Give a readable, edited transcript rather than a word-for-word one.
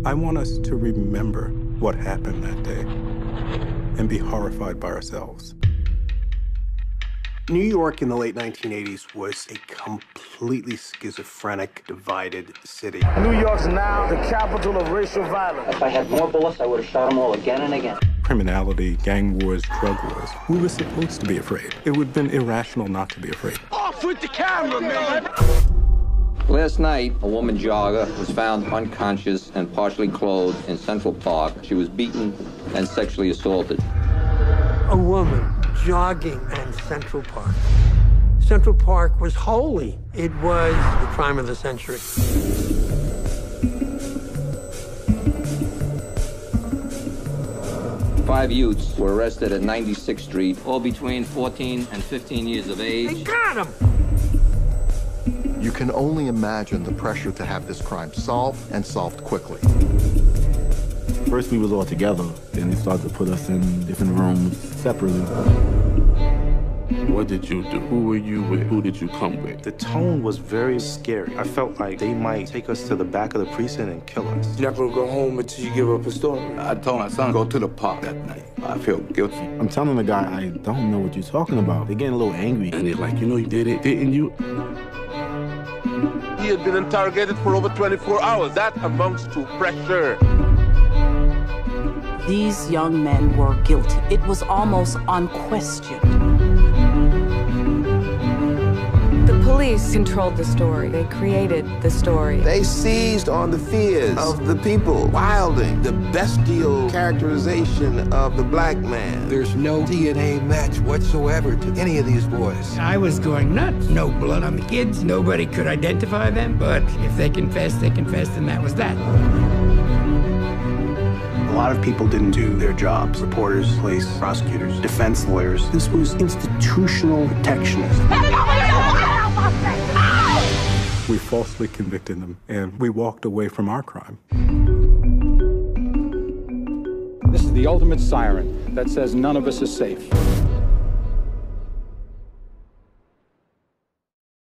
I want us to remember what happened that day and be horrified by ourselves. New York in the late 1980s was a completely schizophrenic, divided city. New York's now the capital of racial violence. If I had more bullets, I would have shot them all again and again. Criminality, gang wars, drug wars. We were supposed to be afraid. It would have been irrational not to be afraid. Off with the camera, man! Last night, a woman jogger was found unconscious and partially clothed in Central Park. She was beaten and sexually assaulted. A woman jogging in Central Park. Central Park was holy. It was the crime of the century. 5 youths were arrested at 96th Street, all between 14 and 15 years of age. They got him! You can only imagine the pressure to have this crime solved, and solved quickly. First we was all together, then they started to put us in different rooms separately. What did you do? Who were you with? Who did you come with? The tone was very scary. I felt like they might take us to the back of the precinct and kill us. You're not gonna go home until you give up a story. I told my son, go to the park that night. I feel guilty. I'm telling the guy, I don't know what you're talking about. They're getting a little angry. And they're like, you know you did it, didn't you? He had been interrogated for over 24 hours. That amounts to pressure. These young men were guilty. It was almost unquestioned. The police controlled the story. They created the story. They seized on the fears of the people, wilding the bestial characterization of the black man. There's no DNA match whatsoever to any of these boys. I was going nuts. No blood on the kids. Nobody could identify them. But if they confessed, and that was that. A lot of people didn't do their jobs. Reporters, police, prosecutors, defense lawyers. This was institutional protectionism. We falsely convicted them, and we walked away from our crime. This is the ultimate siren that says none of us is safe.